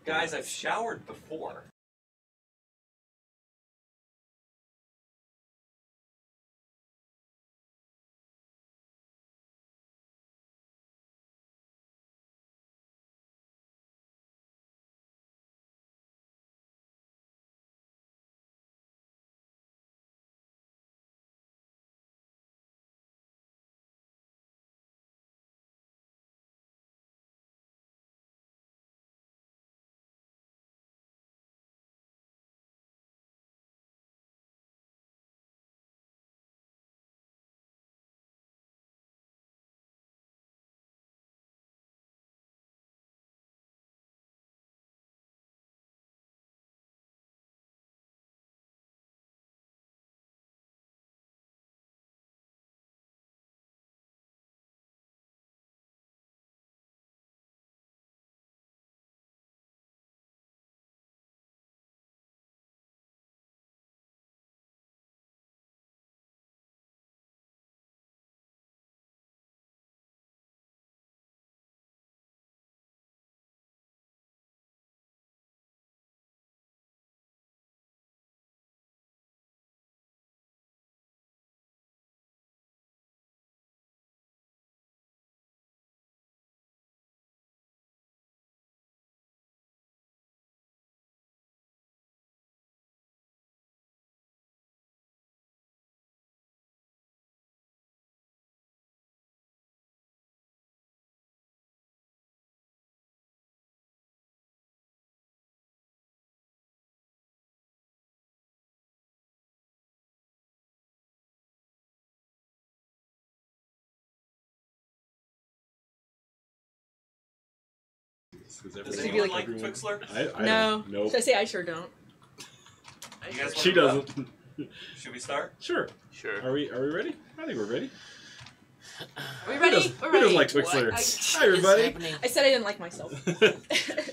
Guys, I've showered before. Does anyone like Twixler? I No. don't. Nope. Should I say I sure don't? You guys She wanna go? doesn't. Should we start? Sure. Sure. Are we ready? I think we're ready. Are we ready? Who doesn't like Twixler? Hi, everybody. I said I didn't like myself.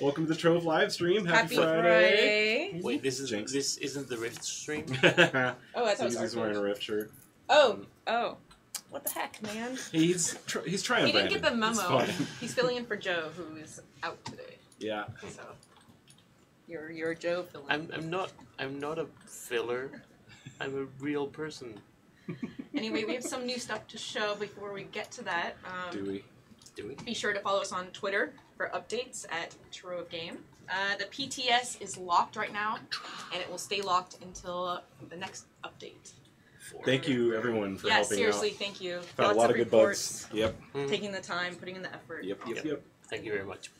Welcome to the Trove live stream. Happy Friday. Wait, this isn't the Rift stream? Oh, I thought it was He's our wearing a Rift shirt. Oh. What the heck, man? He's trying. He didn't get the It's memo. fine. He's filling in for Joe, who is out today. Yeah. So you're a Joe filling. I'm not a filler. I'm a real person. Anyway, we have some new stuff to show before we get to that. Do we? Be sure to follow us on Twitter for updates at Trove Game. The PTS is locked right now, and it will stay locked until the next update. Thank you, everyone, for helping seriously, out. thank you. Found a lot of good bugs. Yep. Taking the time, putting in the effort. Yep. Thank you very much.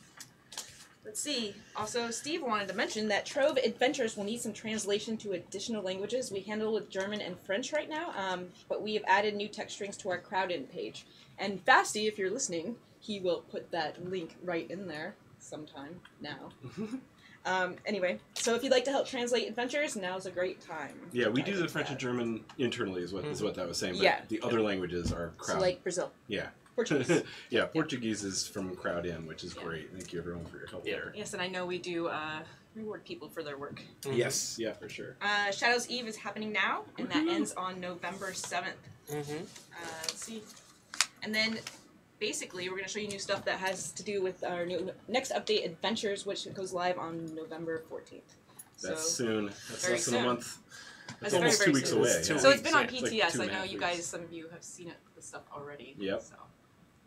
Let's see. Also, Steve wanted to mention that Trove Adventures will need some translation to additional languages. We handle with German and French right now, but we have added new text strings to our crowd-in page. And Fasty, if you're listening, he will put that link right in there sometime now. Anyway, so if you'd like to help translate Adventures, now's a great time. Yeah, we do the French and German internally, is what that was saying. But Yeah. the other languages are crowd. So like Brazil. Yeah. Portuguese. Yeah, Portuguese is from crowd in, which is great. Thank you, everyone, for your help there. Yes, and I know we do reward people for their work. Yes, yeah, for sure. Shadow's Eve is happening now, and that ends on November 7th. Let's see. And then, basically, we're going to show you new stuff that has to do with our new next update, Adventures, which goes live on November 14th. That's soon. That's very less than a soon. month. It's That's almost very, 2 weeks soon. away. It's yeah. So it's been on It's like PTS. 2.5 I know you weeks. guys, some of you have seen the stuff already. Yep. So,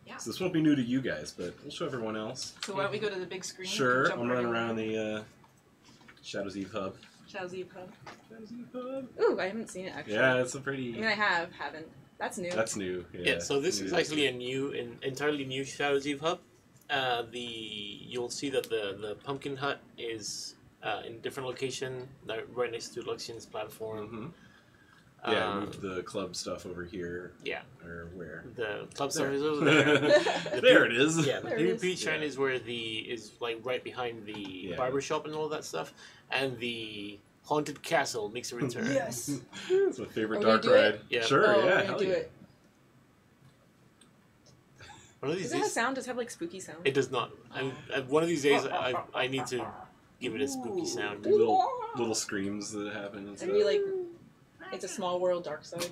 yeah. So this won't be new to you guys, but we'll show everyone else. So why don't we go to the big screen? Sure, Jump I'm right running over. around the Shadow's Eve hub. Shadow's Eve hub. Shadow's Eve hub. Ooh, I haven't seen it actually. Yeah, it's a I pretty. mean, I haven't. That's new. That's new. Yeah, so this New is actually an entirely new Shadow's Eve hub. You'll see that the pumpkin hut is in a different location, right next to Luxian's platform. Yeah, moved the club stuff over here. Yeah. Or where? The club There. stuff is over there. There it is. Yeah, the There it PvP is. shrine is where is like right behind the barber shop and all that stuff, and the haunted castle makes a return. Yes. It's my favorite Are we gonna dark do it? ride. Yeah. Sure, Oh, yeah, we're gonna hell do yeah. it. One of these Does it have days, sound? Does it have like spooky sound? it does not. One of these days, I need to give it a spooky sound. Little screams that happen and stuff. And be like, it's a small world, dark side.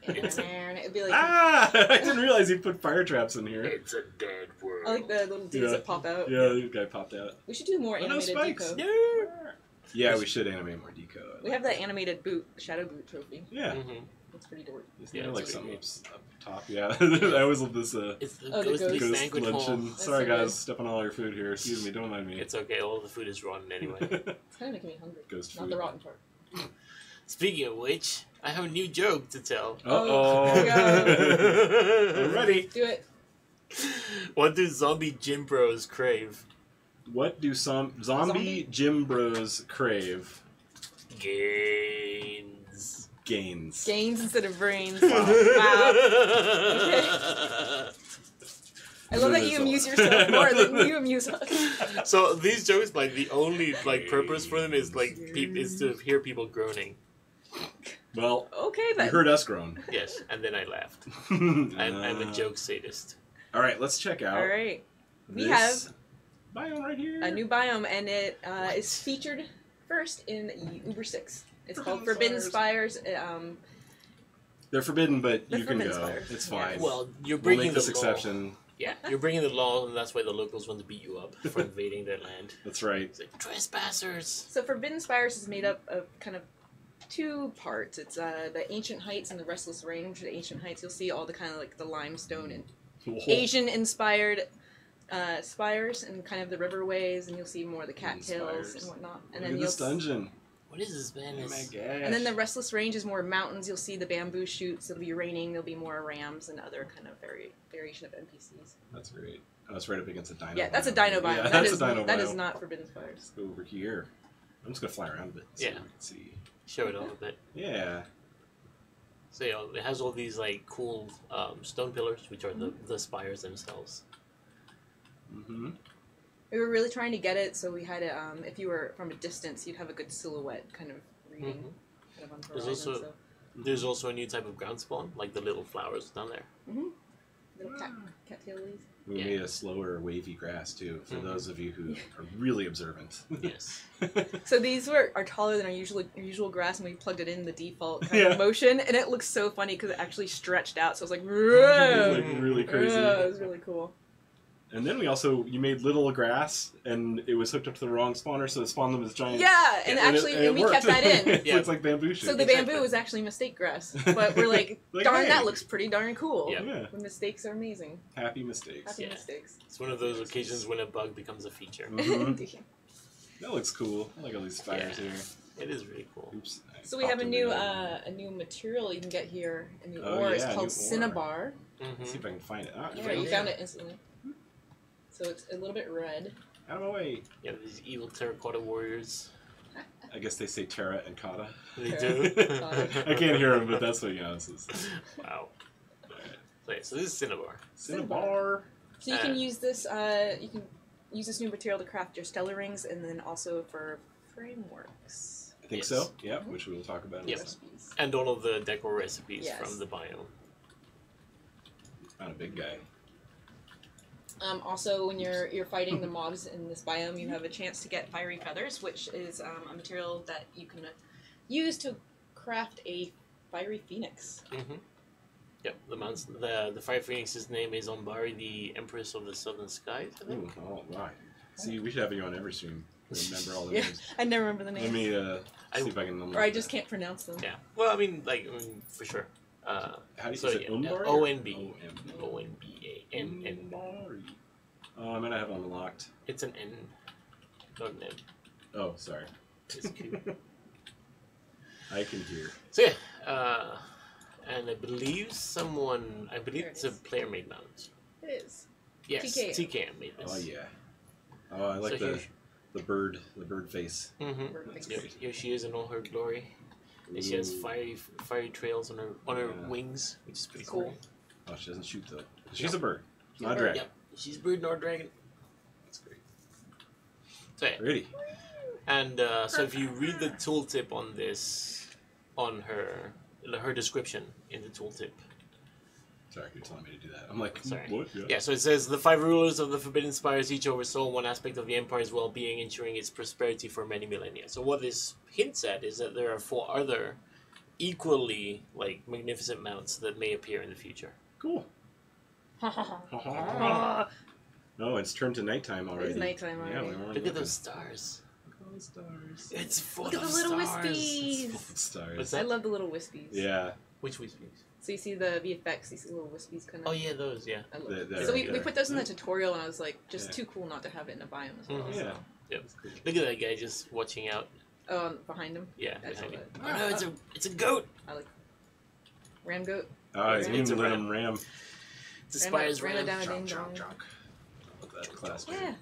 It'd be like I didn't realize you put fire traps in here. It's a dead world. I like the little dudes that pop out. Yeah, the guy popped out. We should do more Oh, no animated spikes. deco. Yeah, we should animate more deco. We have that animated boot, shadow boot trophy. Yeah. Mm-hmm. That's pretty dorky. Isn't Yeah, there it's like pretty something up top? Yeah. I always love this It's the Oh, the ghostly ghost. banquet hall. luncheon. That's Sorry so guys, good. stepping on all your food here. Excuse me, don't mind me. It's okay, all the food is rotten anyway. It's kind of making me hungry. Ghost Not food. the rotten part. Speaking of which, I have a new joke to tell. Oh, here we I'm ready. Do it. What do zombie gym bros crave? What do some zombie gym bros crave? Gains. Gains. Gains instead of brains. Wow. Wow. I love that you amuse yourself more than you amuse us. So these jokes, like the only like purpose for them is like is to hear people groaning. Well, Okay, you then. heard us groan. Yes, and then I laughed. I'm I'm a joke sadist. All right, let's check out. All right. We this have biome right here. a new biome, and it is featured first in Uber 6. It's called Forbidden Spires. They're forbidden, but They're you can forbidden go. spires. It's Yeah. fine. Well, you're we'll breaking make this the law. exception. Yeah, you're breaking the law, and that's why the locals want to beat you up for invading their land. That's right. It's like trespassers. So Forbidden Spires is made up of kind of two parts. It's the Ancient Heights and the Restless Range. The Ancient Heights, you'll see all the kind of like the limestone and Asian-inspired spires and kind of the riverways, and you'll see more of the cattails and whatnot. And Look then at this dungeon. What is this, man? Oh my This- gosh. And then the Restless Range is more mountains. You'll see the bamboo shoots. It'll be raining. There'll be more rams and other kind of variation of NPCs. That's great. Oh, it's right up against a dino. Yeah, that's a biome. dino biome. Yeah, That that's is a dino that biome. is not Forbidden Spires. Let's go over here. I'm just gonna fly around a bit. So Yeah. we can see. Show it off a bit. Yeah. So yeah, it has all these like cool stone pillars, which are the spires themselves. Mm-hmm. We were really trying to get it, so we had it. If you were from a distance, you'd have a good silhouette kind of reading. Mhm. Kind of on the There's horizon, also- There's also a new type of ground spawn, like the little flowers down there. little cattail leaves. We Yeah. made a slower, wavy grass too, for Mhm. those of you who are really observant. Yes. So these are taller than our usual grass, and we plugged it in the default kind Yeah. of motion, and it looks so funny because it actually stretched out. So it was like, It's "Whoa." like really crazy. It was really cool. And then you made little grass, and it was hooked up to the wrong spawner, so it spawned them as giant. Yeah, and actually, it we worked. kept that in. It Yeah. looks like bamboo shoot. So the Exactly. bamboo was actually mistake grass, but we're like, Like, darn, hey. that looks pretty darn cool. Yeah. Yeah. The mistakes are amazing. Happy mistakes. Happy Yeah. mistakes. It's one of those occasions when a bug becomes a feature. Mhm. That looks cool. I like all these spires Yeah. here. It is really cool. Oops. I So we have popped a into new the- a new material you can get here, a new Oh, ore. It's yeah, called new ore. cinnabar. Let's see if I can find it. Ah, Yeah, found you it. found it instantly. So it's a little bit red. Out of my way. Yeah, these evil terracotta warriors. I guess they say Terra and Kata. They Okay. do. I can't hear them, but that's what this is. Wow. So, yeah, so this is Cinnabar. Cinnabar. So you can use this. You can use this new material to craft your stellar rings, and then also for frameworks. I think Yes. so. Yep, which we will talk about. in a Yep. second. Recipes. And all of the decor recipes Yes. from the biome. Not a big guy. Also, when you're fighting the mobs in this biome, you have a chance to get fiery feathers, which is a material that you can use to craft a fiery phoenix. Mm-hmm. Yep, the Fire Phoenix's name is Ombari, the Empress of the Southern Skies, I think. Ooh, oh, right. See, we should have you on every stream. Remember all the Yeah, names. I never remember the Let name, me see if I can. or I just can't pronounce them. Yeah. Well, I mean, for sure. How do you So, say it? yeah, Umbari? O-N-B. O-M-B. O-N-B-A-N-N. Umbari. Oh, I might not have it unlocked. It's an N, not an M. Oh, sorry. It's cute. I can hear. So yeah, and I believe There it it's a is. player-made mount. It is. Yes, TKM. TKM made this. Oh yeah. Oh, I like So the bird face. Mm-hmm. Bird That's face. great. Here she is in all her glory. And she has Ooh. fiery trails on her Yeah. wings, which is pretty Cool. cool. Oh, she doesn't shoot though. She's a bird, not a bird. dragon. Yep, she's a bird nor a dragon. That's great. So yeah, Ready? and so if you read the tooltip on this, on her description in the tooltip. Sorry, you're telling me to do that. I'm like, Sorry. what? Yeah, so it says the 5 rulers of the Forbidden Spires each oversaw one aspect of the Empire's well-being, ensuring its prosperity for many millennia. So what this hints at is that there are 4 other equally like magnificent mounts that may appear in the future. Cool. No, it's turned to nighttime already. It's nighttime already. Yeah, we weren't Look looking. at those stars. Look at all the stars. It's full Look at of the little stars. wispies. Full of stars. What's I that? love the little wispies. Yeah. Which wispies? So you see the VFX, you see the little wispies kind of. Oh yeah, those. Yeah. I love They're- it. they're So we right there. put those in the tutorial, and I was like, just Yeah. too cool not to have it in a biome as well. Mhm. So. Yeah. Yep. That's cool. Look at that guy just watching out. Behind him. Yeah, I saw behind you. that. Oh no, it's a goat. I like ram goat. Oh, he's It's a a ram. ram. Ram. It's a Spires Ram it ram. down a Chonk, ding chonk, dong. chonk. I love that class. Yeah.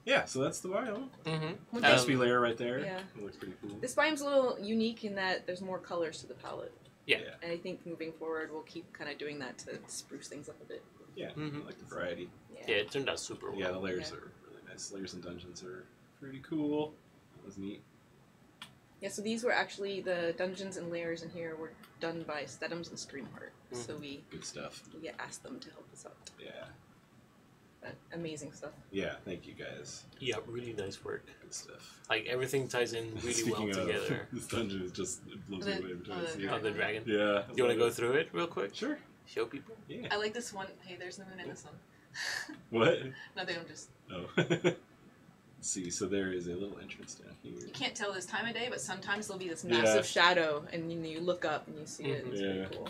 Yeah, so that's the biome. Mm-hmm. One Recipe thing- layer right there. Yeah. It looks pretty cool. This biome's a little unique in that there's more colors to the palette. Yeah. And I think moving forward, we'll keep kind of doing that to spruce things up a bit. Yeah, Mhm. I like the variety. Yeah, it turned out super well. Yeah, the layers Yeah. are really nice. Layers and dungeons are pretty cool. That was neat. Yeah, so these were actually the dungeons and layers in here were done by Stedhams and Screamheart. So we Good stuff. asked them to help us out. Yeah. But amazing stuff. Yeah, thank you guys. Yeah, really nice work. Good stuff. Like everything ties in really Speaking well of, together. this dungeon is just, it blows me away every time I see Oh, it. the dragon. Yeah. You want to go through it real quick? Sure. Show people. Yeah. I like this one. Hey, there's the moon in this one. What? Nothing, I'm just... Oh. Let's see, so there is a little entrance down here. You can't tell this time of day, but sometimes there'll be this Yeah. massive shadow, and you look up and you see it. It's Yeah. pretty cool.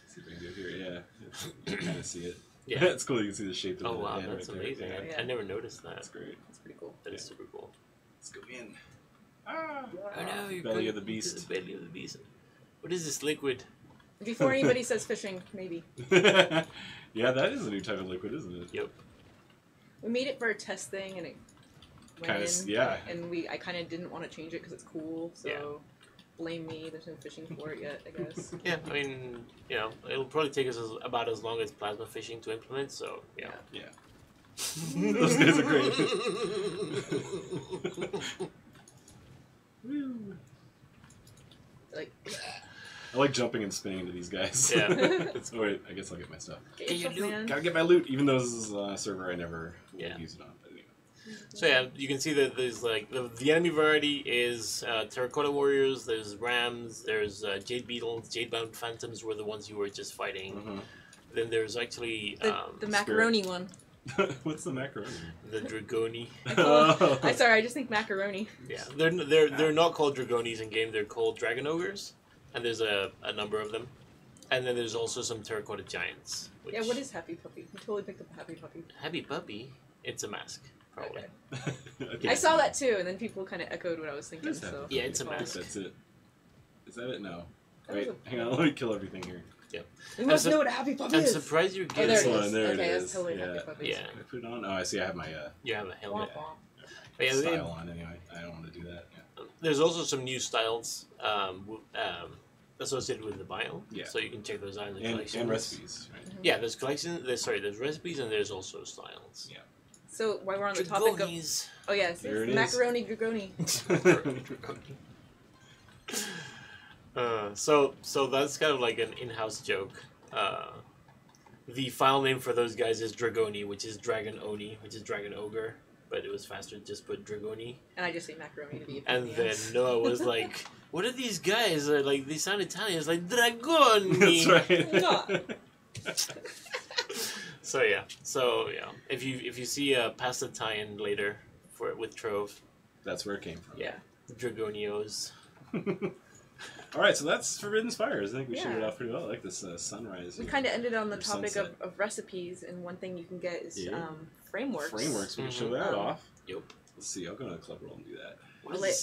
See if I can go here. Yeah. You can kind of see it. Yeah. It's cool. You can see the shape of Oh the wow, head that's right there. amazing. Yeah. I never noticed that. That's great. It's pretty cool. That is Yeah. super cool. Let's go in. Ah! Oh no, you're Belly going of the into beast. The belly of the beast. What is this liquid? Before anybody says fishing, maybe. Yeah, that is a new type of liquid, isn't it? Yep. We made it for a test thing, and it went Kinda in. yeah. And I kind of didn't want to change it because it's cool. So Yeah. blame me. There's no fishing for it yet, I guess. Yeah, I mean, it'll probably take us about as long as plasma fishing to implement. So yeah. Yeah. Those guys are great. Woo. Like, I like jumping and spinning into these guys. Yeah. Oh wait, I guess I'll get my stuff. get Get your yourself, loot. man. Gotta get my loot, even though this is a server I never will Yeah. use it on. But anyway. So yeah, you can see that there's like the enemy variety is terracotta warriors. There's rams. There's jade beetles. Jade-bound phantoms were the ones you were just fighting. Then there's actually The macaroni one. What's the macaroni? the dragoni. Oh. I'm sorry, I just think macaroni. Yeah, they're not called dragonis in game. They're called dragon ogres, and there's a number of them. And then there's also some terracotta giants. Which, Yeah, what is Happy Puppy? We totally picked up a Happy Puppy. Happy Puppy? It's a mask, probably. Okay. Okay. I saw that too, and then people kind of echoed what I was thinking. What is that? So Yeah, it's a fine. mask. That's it. Is that it? No. That Wait, was hang on. Let me kill everything here. We must I'm know what a Happy Puppy I'm is. surprised you're Oh, getting there This it one, is. there it Okay, is. that's totally Yeah. Happy Puppies. Yeah. Can I put it on? Oh, I see. I have my You have a helmet. Womp womp. But yeah, they- style on anyway. I don't want to do that. Yeah. there's also some new styles associated with the biome. Yeah. So you can check those out in the And collections. recipes, right? Yeah, there's collections. There's recipes and there's also styles. Yeah. So while we're on the topic of Dragonis. oh yes, There it is. macaroni dragoni. So that's kind of like an in-house joke. The file name for those guys is Dragoni, which is Dragon Oni, which is Dragon Ogre, but it was faster to just put Dragoni. And I just say macaroni to be a pain And in the then ass. Noah was like, "What are these guys? Like they sound Italian." It's like Dragoni. That's right. So yeah. If you see a pasta tie-in later with Trove, That's where it came from. yeah, Dragonios. All right, so that's Forbidden Spires. I think we Yeah. showed it off pretty well. I like this sunrise. We here. kind of ended on the Or topic sunset. of recipes, and one thing you can get is Yeah. frameworks. Frameworks. We can show Mhm. that off. Yep. Let's see. I'll go to the club roll and do that.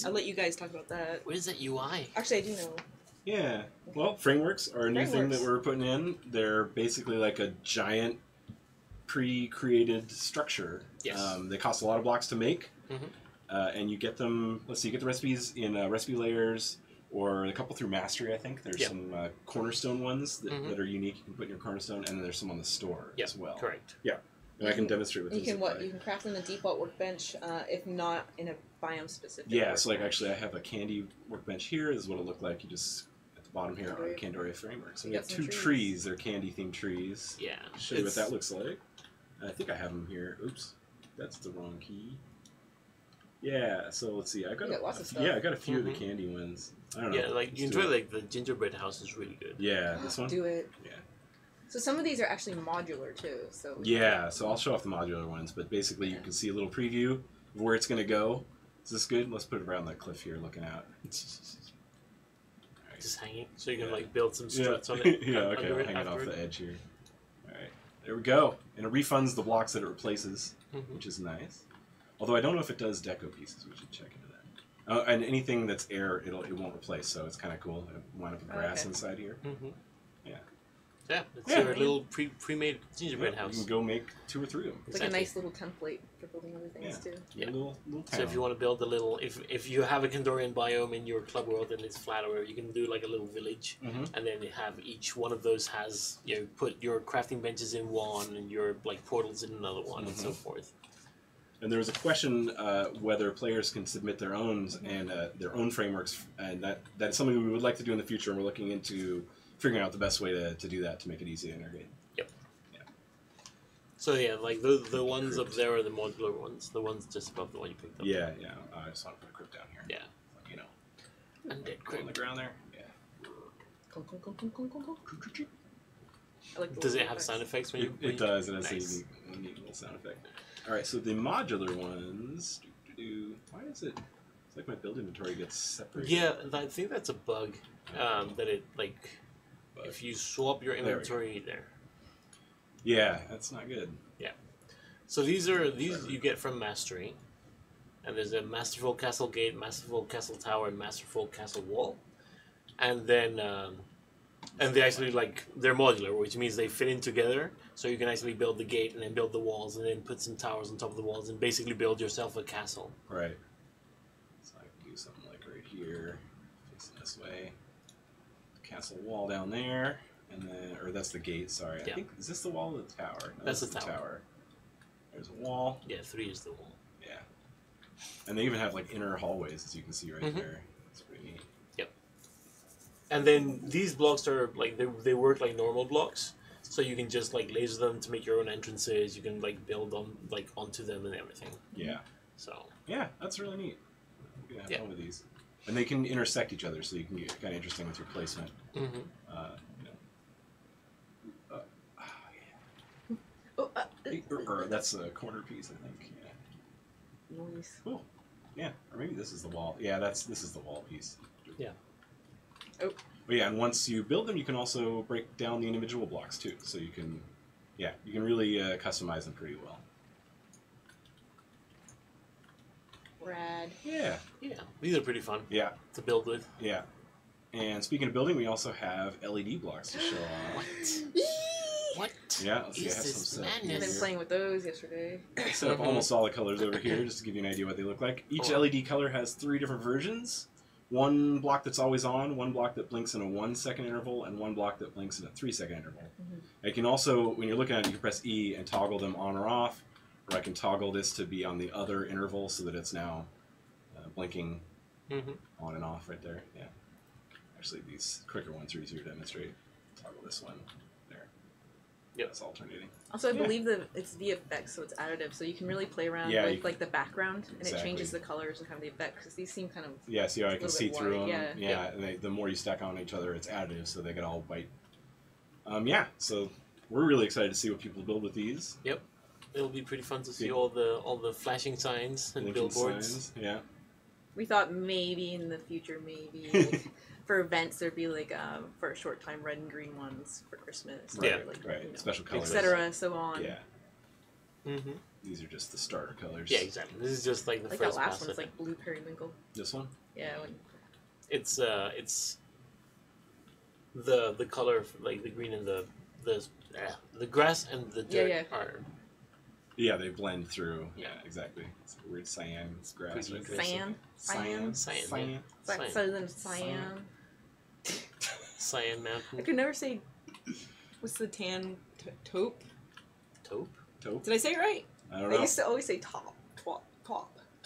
I'll let you guys talk about that. What is that UI? Actually, I do know. Yeah. Well, frameworks are a new thing that Frameworks. we're putting in. They're basically like a giant pre-created structure. Yes. They cost a lot of blocks to make. Mhm. And you get them, let's see, you get the recipes in recipe layers or a couple through Mastery, I think. There's Yeah. some cornerstone ones that, Mhm. that are unique. You can put in your cornerstone, and then there's some on the store Yeah, as well. correct. And I can demonstrate with You those can if what? I- You can craft in the default workbench, if not in a biome specific. Yeah, so like workbench. actually I have a candy workbench here. This is what it looked like. You just, at the bottom here are Candoria frameworks. So You we got have some two trees. trees. They're candy themed trees. Yeah. Show you what It's- that looks like. I think I have them here. Oops, that's the wrong key. Yeah, so let's see. I got You got lots of stuff. Yeah, I got a few of the candy ones. I don't know. Yeah, like you Let's enjoy do it. like the gingerbread house is really good. Yeah, this one. Do it. Yeah. So some of these are actually modular too. So Yeah, so I'll show off the modular ones, but basically you can see a little preview of where it's going to go. Is this good? Let's put it around the cliff here, looking out. Just hang it so you can like build some struts on Yeah, it. yeah, okay, I'll hang it off the edge here. Alright, there we go. And it refunds the blocks that it replaces, which is nice. Although I don't know if it does deco pieces, we should check into that. And anything that's air, it won't replace, so it's kind of cool. I wind up with grass inside here. Yeah. Yeah, it's your little pre-made gingerbread You house. can go make 2 or 3 of them. it's like a nice little template for building other things too. Yeah. Little So if you want to build a little, if you have a Kandorian biome in your club world and it's flat or whatever, you can do like a little village, and then you have each one of those has put your crafting benches in one and your like portals in another one and so forth. And there was a question whether players can submit their own and their own frameworks, and that is something we would like to do in the future. And we're looking into figuring out the best way to do that to make it easy to integrate. Yep. Yeah. So yeah, like the ones up there are the modular ones. The ones just above the one you picked up. Yeah, yeah. I just want to put a crypt down here. Yeah. So, you know. Undead Go on the crypt. ground there. Yeah. Clunk, clunk, clunk, clunk, clunk, clunk. I like the Does it little have effects. sound effects when you? It does. It has Nice. a neat little sound effect. All right. So the modular ones. Why is it? It's like my build inventory gets separated. Yeah, I think that's a bug. That it like. If you swap your inventory there. Yeah, that's not good. Yeah. So these you get from Mastery. And there's a Masterful Castle Gate, Masterful Castle Tower, and Masterful Castle Wall. And then and they actually they're modular, which means they fit in together. So you can actually build the gate and then build the walls and then put some towers on top of the walls and basically build yourself a castle. Right. So I can do something like right here, facing this way. Castle wall down there, and then, or that's the gate, sorry. I think, is this the wall or the tower? No, That's the tower. There's a wall. Yeah, 3 is the wall. Yeah. And they even have like inner hallways, as you can see right there. It's pretty neat. Yep. And then these blocks are like, they work like normal blocks, so you can just like laser them to make your own entrances, you can like build on onto them and everything. Yeah. So. Yeah, that's really neat. You can have fun with these. And they can intersect each other, so you can get kind of interesting with your placement. Or that's a corner piece, I think. Yeah. Nice. Cool. Yeah, or maybe this is the wall. Yeah, this is the wall piece. Yeah. Oh. But yeah, and once you build them, you can also break down the individual blocks too. So you can, you can really customize them pretty well. Rad. Yeah. Yeah, these are pretty fun. Yeah. To build with. Yeah. And speaking of building, we also have LED blocks to show off. What? Yeah, let's see, I Is have this some set I've madness? been playing with those yesterday. Set up almost all the colors over here, just to give you an idea what they look like. Each LED color has 3 different versions. One block that's always on, one block that blinks in a 1-second interval, and one block that blinks in a 3-second interval. I can also, when you're looking at it, you can press E and toggle them on or off, or I can toggle this to be on the other interval so that it's now blinking on and off right there. Yeah. Actually, these quicker ones are easier to demonstrate. Toggle this one there. Yep. That's alternating. Also, I believe that it's VFX, so it's additive, so you can really play around with like the background, and it changes the colors and kind of the effects, because these seem kind of see how I can see through them. Yeah. And the more you stack on each other, it's additive, so they get all white. So we're really excited to see what people build with these. Yep. It'll be pretty fun to see all the flashing signs and Linking billboards. signs, yeah. We thought maybe in the future, like, for events, there'd be like for a short time red and green ones for Christmas, Right, or, like, right. Special colors, etc. So on. Yeah. These are just the starter colors. Yeah, exactly. This is just like the Like first that last pass one of is like blue periwinkle. This one? Yeah. It's the color like the green and the grass and the dirt are. Yeah, they blend through. Yeah, exactly. It's a weird cyan grass. Right there. Cyan. Cyan mountain. I could never say. What's the tan taupe? Taupe. Taupe. Did I say it right? I don't know. I used to always say top.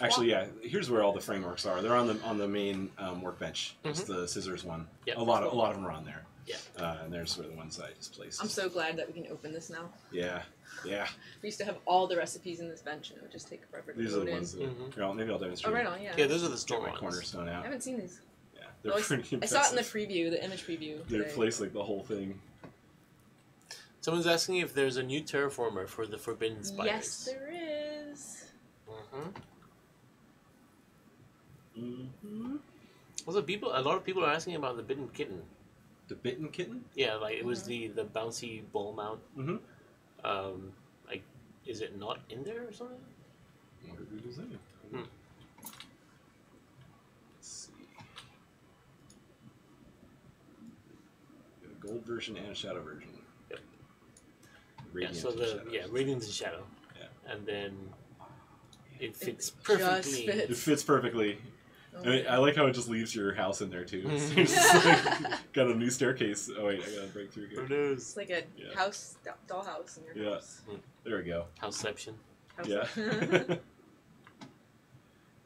Actually, yeah. Here's where all the frameworks are. They're on the main workbench. Just the scissors one. Yep. A lot of them are on there. Yeah. And there's where the ones I just placed. I'm so glad that we can open this now. Yeah. Yeah. We used to have all the recipes in this bench, and it would just take forever to These are load the in. ones that. Mhm. Well, maybe I'll demonstrate. Oh, right on, yeah. Yeah, those are the Get store my ones. cornerstone I out. haven't seen these. Yeah, they're Well, pretty I impressive. saw it in the preview, the image preview. They today. place like the whole thing. Someone's asking if there's a new terraformer for the Forbidden Spires. Yes, there is. Mm-hmm. Also, a lot of people are asking about the Bitten Kitten. The Bitten Kitten? Yeah, like it was the bouncy ball mount. Mm-hmm. Like, is it not in there or something? What did we design? Hmm. Let's see. We have a gold version and a shadow version. Yep. Radiant yeah, so and the shadow. Radiance and Shadow. Yeah. And then it fits just perfectly. fits. It fits perfectly. Oh, I mean, I like how it just leaves your house in there too. So you're just like, got a new staircase. Oh wait, I gotta break through Who here. knows? It's like a Yeah. house, dollhouse in your Yeah. house. There we go. Houseception. House. Yeah.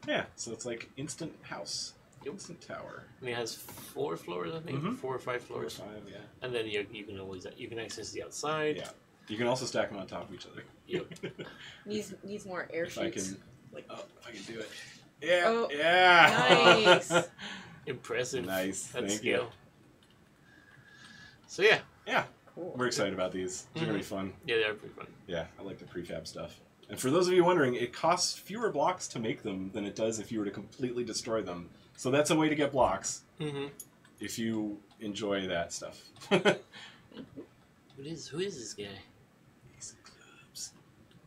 Yeah, so it's like instant house. Yep. Instant tower. And it has 4 floors, I think. Mhm. 4 or 5 4 or floors. 5, yeah. And then you can access the outside. Yeah. You can also stack them on top of each other. Yep. Needs more air If I chutes. can, Like, if I can do it. Yeah. Oh, Yeah. nice. Impressive. Nice. That Thank scale. you. So yeah. Yeah. Cool. We're excited about these. They're gonna be fun. Yeah, they're pretty fun. Yeah, I like the prefab stuff. And for those of you wondering, it costs fewer blocks to make them than it does if you were to completely destroy them. So that's a way to get blocks Mm-hmm. if you enjoy that stuff. Who is this guy? Ace of clubs.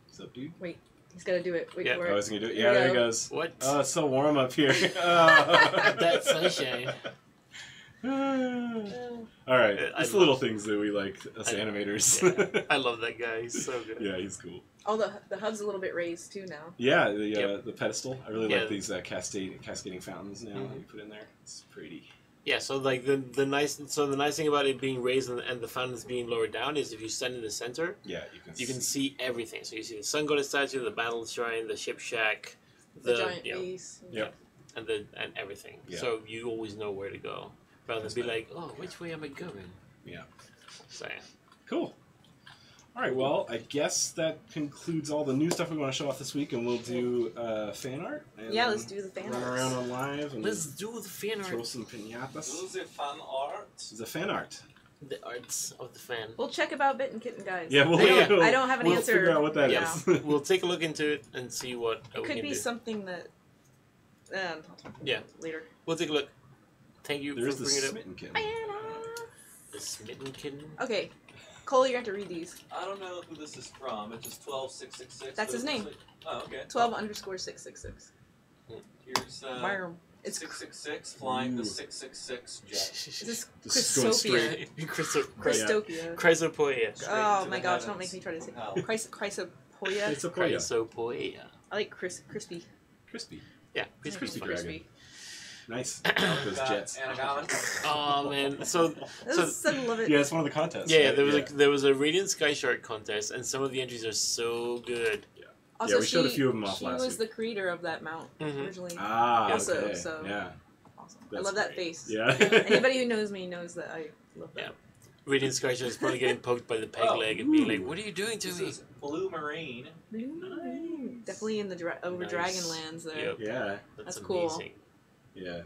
What's up, dude? Wait, he's got to do it. Wait Yeah. for Oh, it. is he gonna do it? Here Yeah, we there he go. goes. What? Oh, it's so warm up here. That sunshine. Oh. All right, I it's the little things that we like as I- animators. Yeah. I love that guy. He's so good. Yeah, he's cool. Oh, the hub's a little bit raised too now. Yeah, Yep. the pedestal. I really Yeah. like these cascading fountains now that Mhm. you put in there. It's pretty. Yeah, so like the nice thing about it being raised and the fountains being lowered down is if you stand in the center, Yeah, you can see everything. So you see the sun goddess statue, the battle shrine, the ship shack, The giant you know, base. Yep. and everything. Yeah. So you always know where to go, rather than be like, oh, which way am I going? Yeah. So yeah. Cool. All right, well, I guess that concludes all the new stuff we want to show off this week, and we'll do fan art. And Yeah, let's do the fan run arts. around on live and Let's do the fan throw art, some pinatas. Who's the fan art? This is a fan art. the arts of the fan. We'll check about Bitten Kitten, guys. Yeah, we'll, I don't have an we'll answer. figure out what that Yeah. is. We'll take a look into it and see what It we could can be do. something that. I'll talk Yeah. later. We'll take a look. Thank you There's for the bringing it up. smitten kitten. The smitten kitten. Okay, Cole, you're going to have to read these. I don't know who this is from. It's just 12666. That's his name. Oh, okay. 12_666. Here's Byron. It's 666 flying the Ooh. 666 jet. Is this This is going Chrysopia? Christopia. Chrysopoeia. Straight Oh into my the gosh! heavens. Don't make me try to say Wow. Chrysopoia. It's a poya. Chrysopoeia. I like crispy. Crispy. Yeah, I like Crispy crispy. dragon. Nice. Those Got jets. Anagammas. Oh man, so I love it. Yeah, it's one of the contests. yeah, right? there was a Radiant Sky Shark contest, and some of the entries are so good. Also, we showed a few of them off she last was week. the creator of that mount Mhm. originally. Ah, Also, okay. so- Yeah. Awesome. I That's love that great. face. Yeah. Anybody who knows me knows that I love that. Yeah. Radiant Sky Shark is probably getting poked by the peg Oh, leg and being like, ooh. "What are you doing to This me?" is Blue Marine. Nice. Definitely in the over Nice. Dragonlands there. Yep. Yeah. That's cool. amazing. Yeah.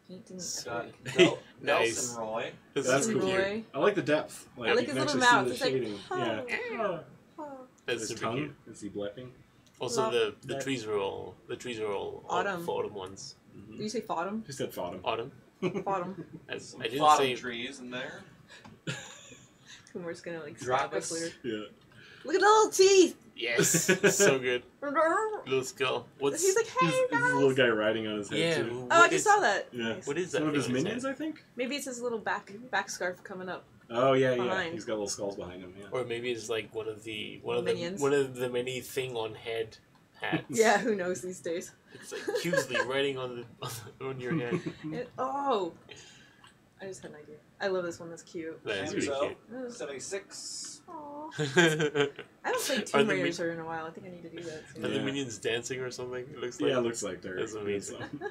Painting Got everywhere. Nice. Nelson Roy. That's Susan cool. Roy. I like the depth. Like, I like you his can little actually mouth. see It's the like, shading. oh. Yeah. Oh. That's His super tongue. cute. Is he blepping? Also, Well, the trees are all Autumn. autumn ones. Did you say Fodum? Who said fought him? Autumn. Bottom. I didn't Bottom say. trees in there. We're just gonna like slap us Dravis. later. Yeah. Look at the little teeth. Yes, so good. Little skull. What's He's like, hey He's a little guys. guy riding on his head yeah? too. Oh, I just saw that. Yeah. Nice. What is that? One of his thing on his minions, head? I think. Maybe it's his little back scarf coming up. Oh yeah, yeah. Behind. He's got little skulls behind him. Yeah. Or maybe it's like one of the Minions. many thing on head hats. Yeah, who knows these days? It's like hugely riding on your head. Oh, I just had an idea. I love this one. That's cute. That is Hands really up. Oh, 76. aw. cute. I haven't played Are Tomb the Raiders in a while. I think I need to do that soon. Are the Yeah. minions dancing or something? It looks like. Yeah, it looks like they're That's doing amazing. some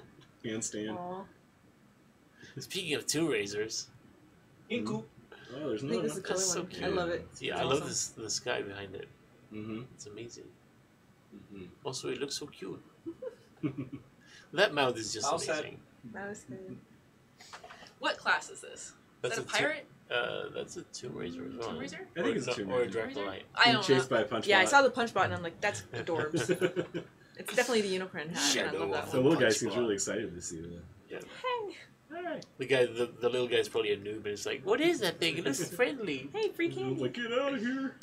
handstand. Aw. Speaking of two razors, Inku. Oh, there's I think another this is the one. color That's so one. cute. I love it. Yeah, It's I love awesome. the sky behind it. Mm-hmm. It's amazing. Mm-hmm. Also, it looks so cute. That mouth is just Mouse head. amazing. Mouse head. What class is this? That's is that a pirate? That's a Tomb Raiser as well. Tomb Raiser? I think it's a Or Tomb Or a Raiser. Dracolite. I Being don't chased know. by a punch Yeah, I bot. saw the punch bot and I'm like, that's adorbs. It's definitely the unicorn hat. And I Shadow love that of The one. little guy Punch seems bot. really excited to see that. Yeah. Hey, Hey, The little guy's probably a noob, and it's like, what is that thing? It looks friendly. hey, free candy. like, get out of here.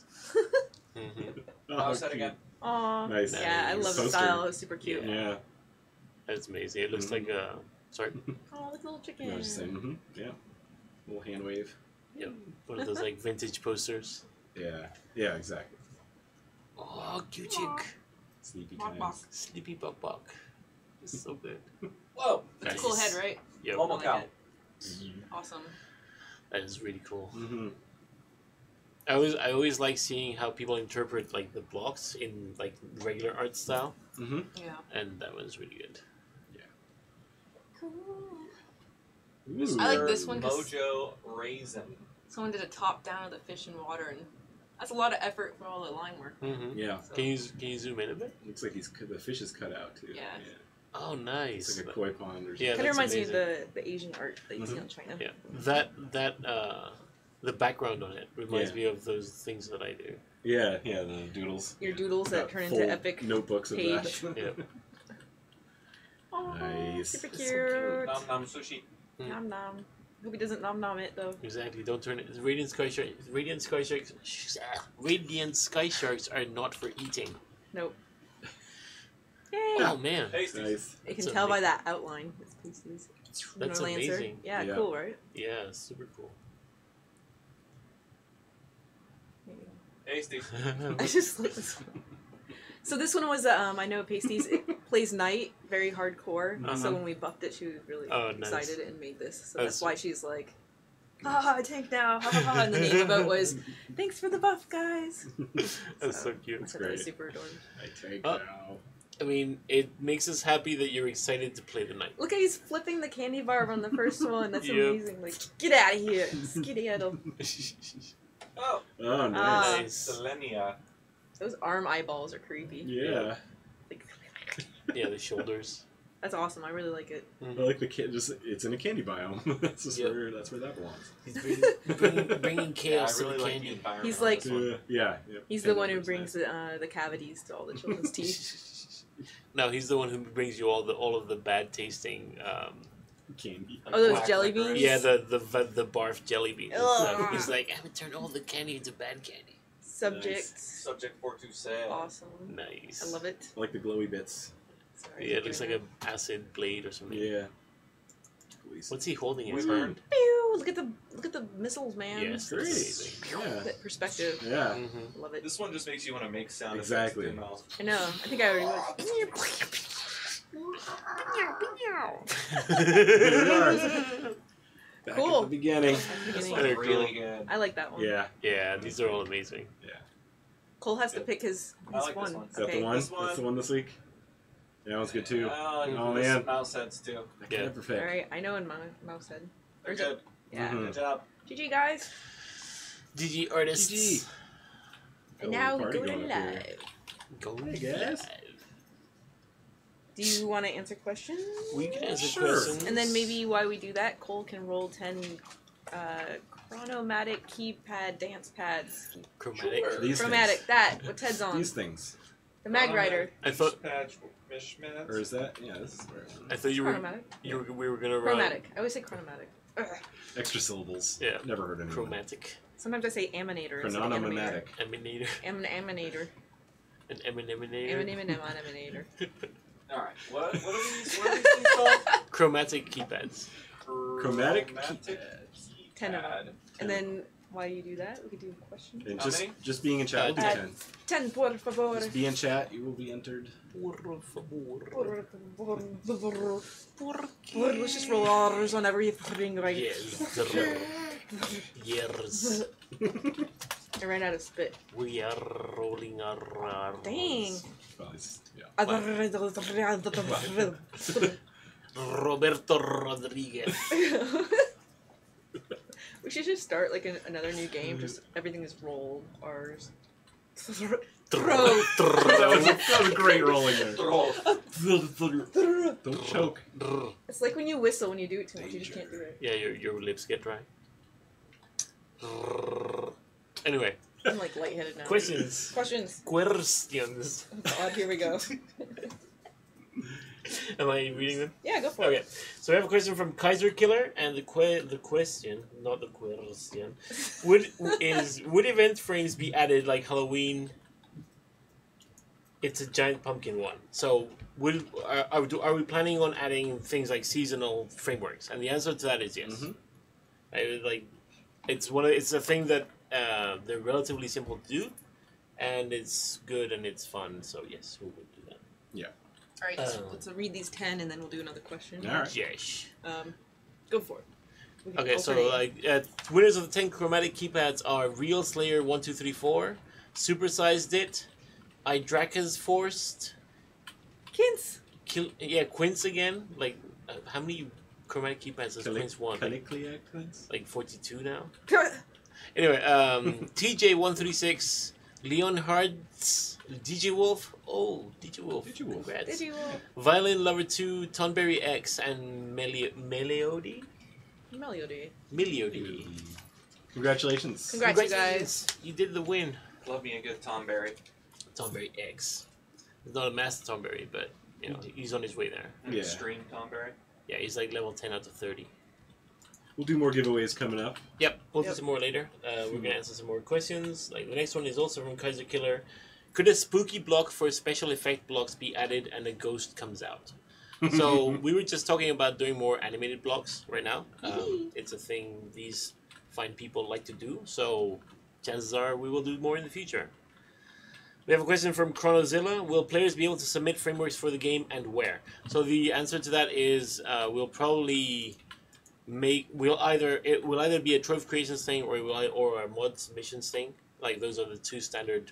Mm-hmm. Oh, Mouse head cute. again. Aw. Nice. Yeah, I love the Poster. style. It was super cute. Yeah. That's amazing. It looks like a. Sorry. Oh, look, little chicken. No, I was just saying, yeah. Little hand wave. Yep. One of those like vintage posters. Yeah. Yeah, exactly. Oh, cute Aw. chick. Sleepy Bok times. bok. Sleepy Buck Buck. It's so good. Whoa. That's a cool head, right? Yep. Momo I like cow. it. Awesome. That is really cool. Mm-hmm. I always like seeing how people interpret like the blocks in like regular art style, Mm-hmm. Yeah. and that one's really good. Cool. Ooh. I like this one 'cause- Mojo Raisin. Someone did a top down of the fish in water, and that's a lot of effort for all the line work. Mm-hmm. Yeah. So, Can you zoom in a bit? Looks like the fish is cut out too. Yeah. Oh, nice. It's like a koi pond or something. Yeah, kind of that's reminds me amazing. of the Asian art that you see on China. Yeah, that the background on it reminds me of those things that I do. Yeah, the doodles. Your doodles that Got turn full into epic notebooks of page. that. Yeah. Oh, Nice. super It's cute. so Nom nom sushi. Nom nom. Hope he doesn't nom nom it though. Exactly. Don't turn it. Radiant sky sharks. Radiant sky sharks are not for eating. Nope. Yay! Oh man, Tasty. Nice. You can That's tell by that outline. It's pasties. that's Lunar Lancer. amazing. Yeah, Yeah. cool, right? Yeah, super cool. Tasty. I just love this one. So this one was I know Pasties. It plays Knight very hardcore. So Uh-huh. when we buffed it, she was really Oh, nice. excited and made this. So That's- that's why she's like, tank now, ha ha ha. And the name of it was, thanks for the buff, guys. That's so cute. I thought that was great. super adorable. I take Oh. now. I mean, it makes us happy that you're excited to play the knight. Look how he's flipping the candy bar on the first one. That's Yep. amazing. Like, get out of here, skedaddle. Oh, Oh, nice. Ah. Nice. Selenia. Those arm eyeballs are creepy. Yeah. Like, Yeah, the shoulders. that's awesome. I really like it. I like the kid. Just it's in a candy biome. That's just Yep. that's where that belongs. He's bringing Yeah, chaos I really to the like candy. the environment. He's on like- this one. Yeah. Yep. He's the Candy one who bime's brings nice. the cavities to all the children's teeth. No, he's the one who brings you all of the bad tasting. Candy. Oh, those Black jelly licorice. beans? Yeah, the barf jelly beans. And stuff. Ugh. He's like, I would turn all the candy into bad candy. Subject. Subject 427. Awesome. Nice. I love it. I like the glowy bits. Sorry. Yeah, it looks like a acid blade or something. Yeah. What's he holding in his Wyvern. hand? Pew! Look at the missiles, man. Yes, Great. that's amazing. Yeah. That perspective. Yeah. Mm-hmm. Love it. This one just makes you want to make sound Exactly. effects with your mouth. I know. I think I already was. Back Cool. at the beginning. At the This beginning. one's They're really cool. good. I like that one. Yeah. Yeah, these are all amazing. Cole has to pick his I like this one. one. Is that Okay. the one? This one. That's the one this week? Yeah, that one's good too. Oh, man. man. Mouse heads too. I can Yeah. never pick. All right. I know in my mouse head. They're Or is it- good. Yeah. Mhm. Good job. GG guys. GG artists. GG. And Got a now little we party go to going up here. live. Go Hey, guys. live. Do you want to answer questions? We can answer Sure. questions. And then maybe while we do that, Cole can roll 10 chronomatic keypad dance pads. Chromatic. Sure. These Chromatic, things. that, what Ted's on. These things. The Mag Rider. I thought Patch Mishmash. Or is that? Yeah, this is where I thought you were Chronomatic. we were gonna run Chromatic. I always say chronomatic. Ugh. extra syllables. Yeah. Never heard anyone. chromatic Sometimes I say aminator instead of animator. Chronomatic. emanator Aminator. an emanator. Aminator. Alright, what are these things called? Chromatic keypads. Chromatic Chromatic 10 of keypad. And then while you do that, we could do a question. And How many? just being in chat will do 10. 10. 10, por favor. Just be in chat, you will be entered. Let's just roll R's on everything right. Yes. Yes. I ran out of spit. We are rolling our R's. Dang. Well, it's, yeah. Roberto Rodriguez. We should just start like another new game. Just everything is roll R's. Throw. That was great rolling there. Trove. Don't choke. It's like when you whistle when you do it too much, you just can't do it. Yeah, your lips get dry. Anyway, I'm like lightheaded now. questions. Questions. Questions. Oh God, here we go. Am I reading them? Yeah, go for Okay, it. so we have a question from Kaiser Killer, and the question, not the question, would event frames be added like Halloween? It's a giant pumpkin one. So are we planning on adding things like seasonal frameworks? And the answer to that is yes. Mm-hmm. Mm-hmm. It's a thing that they're relatively simple to do, and it's good and it's fun. So yes, we would do that. Yeah. All right, let's read these 10, and then we'll do another question. All right. Yes. Go for it. We can Okay, so alternate. winners of the 10 chromatic keypads are Real Slayer 1234, Supersized It, Idraka's Forced, Kins. Quince again. Like, how many chromatic keypads does Quince want? Like 42 now? Anyway, TJ136, Leonhard's, Digimolf. Oh, Digimolf. Congrats. Violin Lover 2, Tonberry X, and Meliody. Congratulations. Congrats, you guys. You did the win. Love me a good Tom Berry. Tonberry X. He's not a master Tonberry, but you know he's on his way there. Yeah. Extreme Tom Berry. Yeah, he's like level 10 out of 30. We'll do more giveaways coming up. Yep, we'll do some more later. We're gonna answer some more questions. Like the next one is also from Kaiser Killer. Could a spooky block for special effect blocks be added and a ghost comes out? So we were just talking about doing more animated blocks right now. It's a thing these fine people like to do. So chances are we will do more in the future. We have a question from Chronozilla. Will players be able to submit frameworks for the game and where? So the answer to that is we'll probably it will either be a Trove Creations thing or a mod submissions thing. Like those are the two standard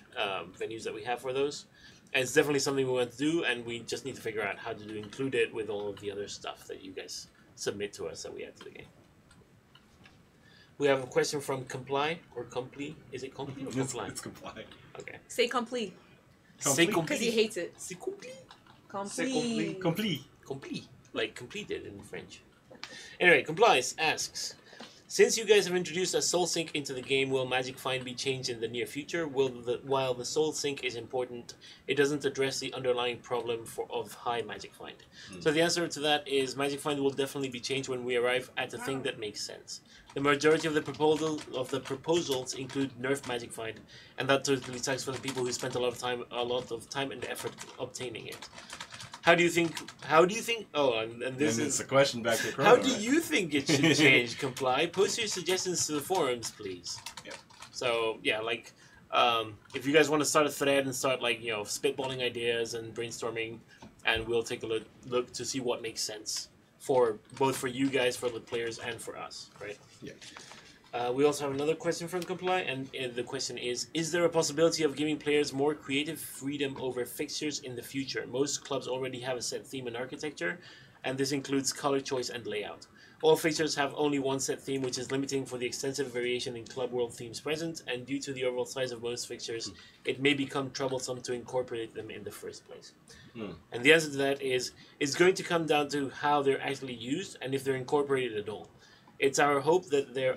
venues that we have for those. And it's definitely something we want to do, and we just need to figure out how to include it with all of the other stuff that you guys submit to us that we add to the game. We have a question from Comply or Comply. Is it Comply or Comply? It's Comply. Okay. Say complete. Say Because he hates it. C'est complete. Complete. Complete. Complete. Like completed in French. Anyway, Complies asks, since you guys have introduced a soul sync into the game, will Magic Find be changed in the near future? While the soul sync is important, it doesn't address the underlying problem of high Magic Find. So the answer to that is Magic Find will definitely be changed when we arrive at a thing that makes sense. The majority of the proposals include nerf Magic Find, and that totally sucks for the people who spent a lot of time and effort obtaining it. How do you think? Oh, and this is a question back to Chrono. How do you think it should change? Comply. Post your suggestions to the forums, please. Yep. So yeah, like if you guys want to start a thread and start like spitballing ideas and brainstorming, and we'll take a look to see what makes sense for both for you guys, for the players, and for us, right? Yeah. We also have another question from Comply, and the question is there a possibility of giving players more creative freedom over fixtures in the future? Most clubs already have a set theme and architecture, and this includes color choice and layout. All fixtures have only one set theme, which is limiting for the extensive variation in club world themes present, and due to the overall size of most fixtures, it may become troublesome to incorporate them in the first place. And the answer to that is it's going to come down to how they're actually used and if they're incorporated at all. It's our hope that they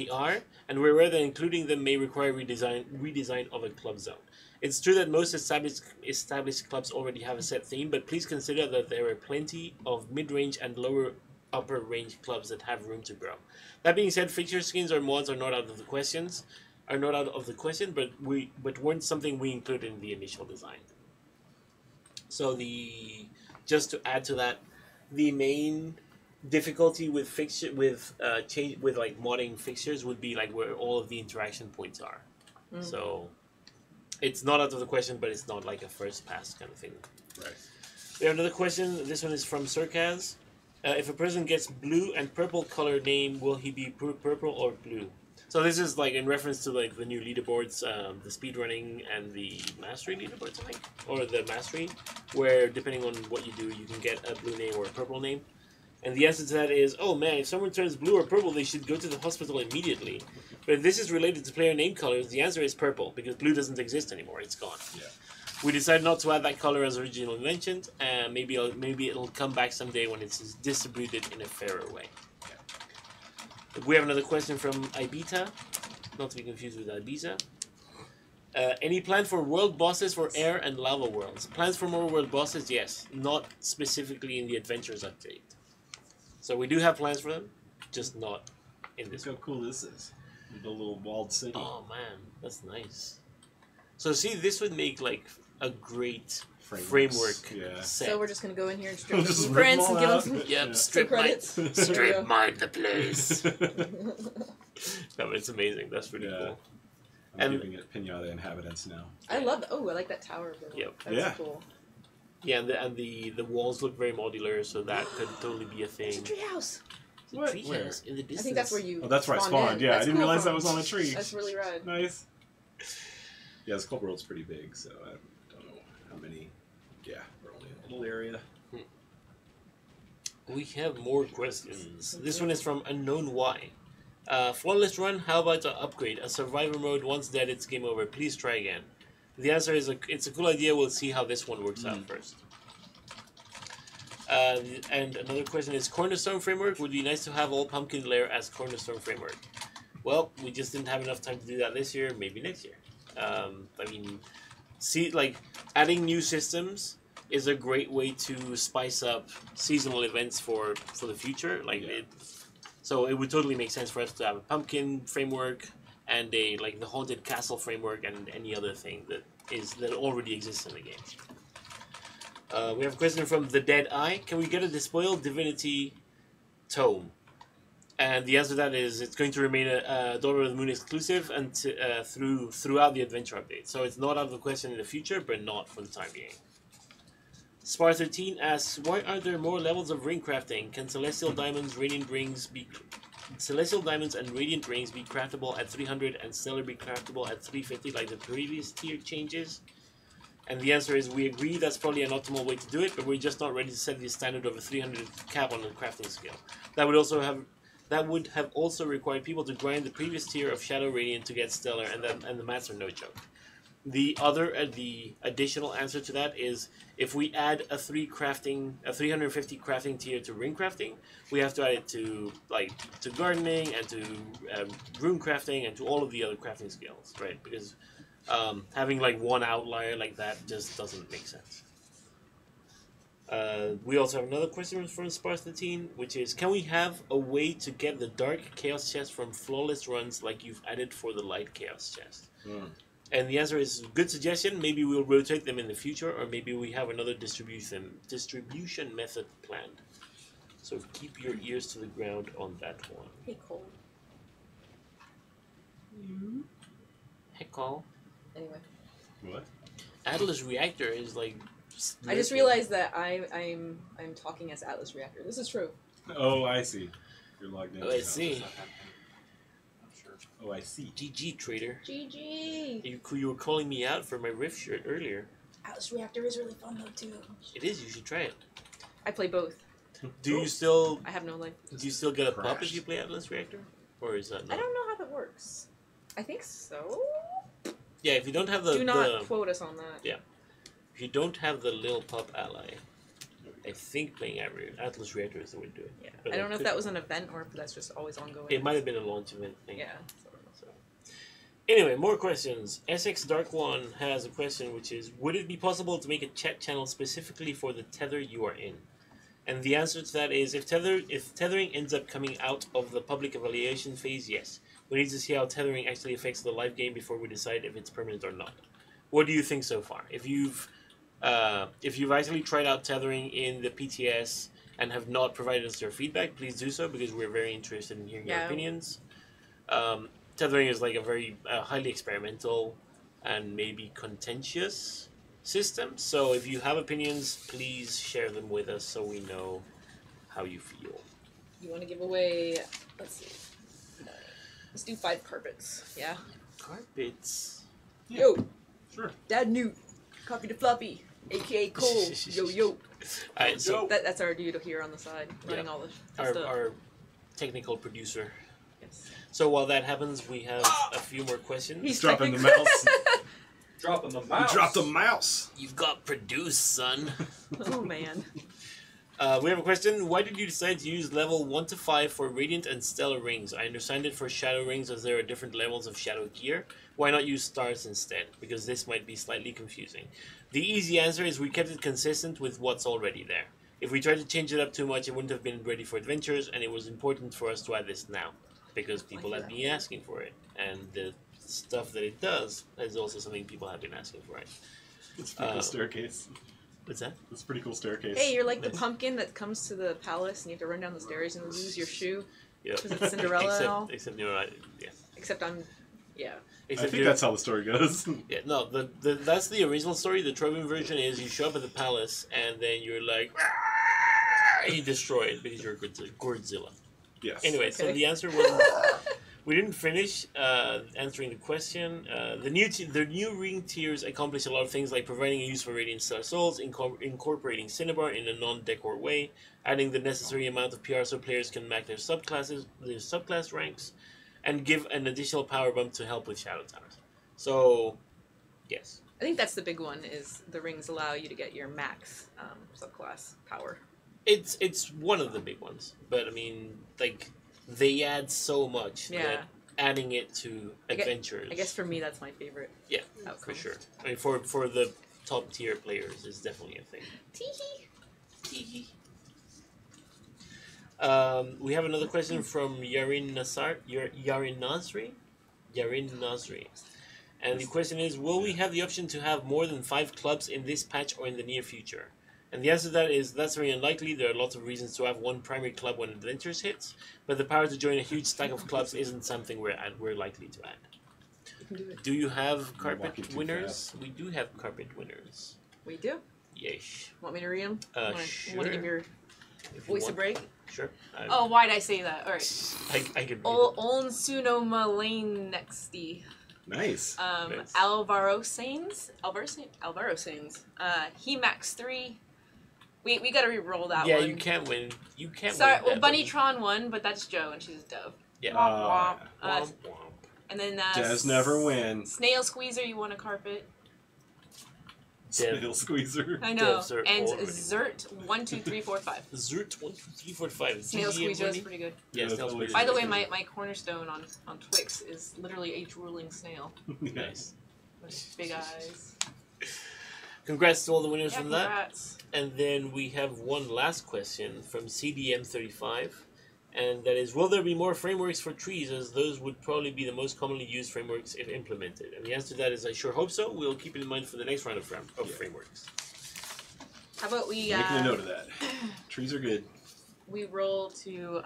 are, and we're aware that including them may require redesign of a club zone. It's true that most established clubs already have a set theme, but please consider that there are plenty of mid-range and upper range clubs that have room to grow. That being said, fixture skins or mods are not out of the question, but weren't something we included in the initial design. So just to add to that, the main difficulty with modding fixtures would be like where all of the interaction points are. So it's not out of the question, but it's not like a first pass kind of thing. Right. We have another question. This one is from Circaz. If a person gets blue and purple color name, will he be purple or blue? So this is like in reference to like the new leaderboards, the speedrunning and the mastery leaderboards, I think, or the mastery, where depending on what you do, you can get a blue name or a purple name. And the answer to that is, oh man, if someone turns blue or purple, they should go to the hospital immediately. But if this is related to player name colors, the answer is purple, because blue doesn't exist anymore. It's gone. Yeah. We decided not to add that color as originally mentioned, and maybe it'll come back someday when it's distributed in a fairer way. Yeah. We have another question from Ibita, not to be confused with Ibiza. Any plan for world bosses for air and lava worlds? Plans for more world bosses? Yes. Not specifically in the Adventures update. So we do have plans for them, just not in this. Look how cool this is. The little walled city. Oh man, that's nice. So see, this would make like a great framework yeah. set. So we're just gonna go in here and strip We'll the just blueprints rip and them give all them out. Yep, Yeah. strip credits. mine, There we strip go. mine the place. No, it's amazing. That's pretty Yeah. cool. I'm And- giving it Pinata inhabitants now. I love. Oh, I like that tower. Build. Yep. That's Yeah. cool. Yeah, and the walls look very modular, so that could totally be a thing. It's a treehouse. What? Treehouse Where? in the distance. I think that's where you. Oh, that's where I spawned. in. Yeah, That's I didn't cool realize that from- was on a tree. That's really rad. Nice. Yeah, this club world's pretty big, so I don't know how many. Yeah, we're only in a little area. We have more questions. This one is from Unknown Y. Flawless run, how about to upgrade? A survivor mode, once dead, it's game over. Please try again. The answer is, it's a cool idea. We'll see how this one works out first. And another question is, Cornerstone Framework? Would be nice to have all Pumpkin Lair as Cornerstone Framework. Well, we just didn't have enough time to do that this year. Maybe next year. I mean, see, like, adding new systems is a great way to spice up seasonal events for the future. Like, Yeah. So it would totally make sense for us to have a pumpkin framework and a the haunted castle framework and any other thing that already exists in the game. We have a question from The Dead Eye. Can we get a Despoiled Divinity tome? And the answer to that is it's going to remain a Daughter of the Moon exclusive throughout the adventure update. So it's not out of the question in the future, but not for the time being. Spar 13 asks, why aren't there more levels of ring crafting? Can Celestial Diamonds and Radiant Rings be craftable at 300 and Stellar be craftable at 350 like the previous tier changes? And the answer is we agree that's probably an optimal way to do it, but we're just not ready to set the standard of a 300 cap on the crafting skill. That would have also required people to grind the previous tier of Shadow Radiant to get Stellar, and the maths are no joke. The additional answer to that is if we add a 350 crafting tier to ring crafting, we have to add it to gardening and to rune crafting and to all of the other crafting skills, right? Because having one outlier like that just doesn't make sense. We also have another question from Spars 13, which is, can we have a way to get the Dark Chaos chest from flawless runs like you've added for the Light Chaos chest? And the answer is, good suggestion. Maybe we'll rotate them in the future, or maybe we have another distribution method planned. So keep your ears to the ground on that one. Hey, Cole. Hey, Cole. Anyway, What? Atlas Reactor is I just realized that I'm talking as Atlas Reactor. This is true. Oh, I see. You're logged in. Oh, I see. I'm sure. Oh, I see. GG, trader. GG. You were calling me out for my Rift shirt earlier. Atlas Reactor is really fun though too. It is. You should try it. I play both. Do you still I have no life. get a pup if Crashed. you play Atlas Reactor, or is that I not? don't know how that works. I think so. Yeah, if you don't have the Do not quote us on that. Yeah. If you don't have the Lil Pup ally, I think playing Atlas Reactor is the way to do it. Yeah. But I don't know if could- that was an event or if that's just always ongoing. It might have been a launch event thing. Yeah. So. Anyway, more questions. SX Dark One has a question, which is, would it be possible to make a chat channel specifically for the tether you are in? And the answer to that is, if tethering ends up coming out of the public evaluation phase, yes. We need to see how tethering actually affects the live game before we decide if it's permanent or not. What do you think so far? If you've actually tried out tethering in the PTS and have not provided us your feedback, please do so, because we're very interested in hearing your opinions. Tethering is a very highly experimental and maybe contentious system, so if you have opinions, please share them with us so we know how you feel. You want to give away? Let's see. Let's do 5 carpets. Yeah. Carpets. Yo. Sure. Dad Newt. Copy to Floppy. AKA Cole. Yo yo. Alright, so That's our dude here on the side, running all the stuff. our technical producer. Yes. So while that happens, we have a few more questions. He's dropping the mouse. Dropping the You mouse. dropped the mouse. You've got produced, son. Oh man. We have a question. Why did you decide to use level 1 to 5 for Radiant and Stellar Rings? I understand it for Shadow Rings as there are different levels of Shadow gear. Why not use Stars instead? Because this might be slightly confusing. The easy answer is we kept it consistent with what's already there. If we tried to change it up too much, it wouldn't have been ready for adventures, and it was important for us to add this now. Because people have been asking for it. And the stuff that it does is also something people have been asking for it. It's a pretty cool staircase. What's that? It's a pretty cool staircase. Hey, you're like the pumpkin that comes to the palace and you have to run down the stairs and lose your shoe. Yep. Because it's Cinderella and all. Except, you know, yeah. Except I'm, yeah. I think that's how the story goes. Yeah, no, that's the original story. The Trove version is you show up at the palace and then you're like, and you destroy it because you're Godzilla. Yes. Anyway, so the answer was we didn't finish answering the question. The new ring tiers accomplish a lot of things like providing a use for Radiant Star Souls, incorporating Cinnabar in a non-decor way, adding the necessary amount of PR so players can max their subclass ranks, and give an additional power bump to help with Shadow Towers. So, yes. I think that's the big one, is the rings allow you to get your max subclass power. It's one of the big ones, but I mean, like, they add so much that adding it to adventures. I guess for me, that's my favorite. Yeah, outcome. for sure. I mean, for the top tier players, it's definitely a thing. Teehee. We have another question from Yarin Nasri. And the question is, will we have the option to have more than 5 clubs in this patch or in the near future? And the answer to that is, that's very unlikely. There are lots of reasons to have one primary club when Adventures hits, but the power to join a huge stack of clubs isn't something we're likely to add. Do you have carpet winners? We do have carpet winners. We do? Yes. Want me to read them? Sure. Want to give your voice a break? Sure. Oh, why'd I say that? Alright. I can read it. Onsunoma Lane Nexty. Nice. Nice. Alvaro Sains. He max 3. We gotta re-roll that one. Yeah, you can't win. You can't Sorry, win. well, Bunnytron won, but that's Joe, and she's a dove. Yeah. Womp womp. Womp womp. And then Does never win. Snail Squeezer, you want a carpet? Snail Squeezer. I know. Devs are And already- Zert 1 2 3 4 5. Zert 1 2 3 4 5. Snail Squeezer is pretty good. Yeah, Snail Squeezer. By the way, my cornerstone on Twix is literally a drooling snail Nice. with big eyes. Congrats to all the winners Yeah, from that. congrats. And then we have one last question from CDM35. And that is, will there be more frameworks for trees, as those would probably be the most commonly used frameworks if implemented? And the answer to that is, I sure hope so. We'll keep it in mind for the next round of frameworks. How about we Making a note of that. Trees are good. we roll to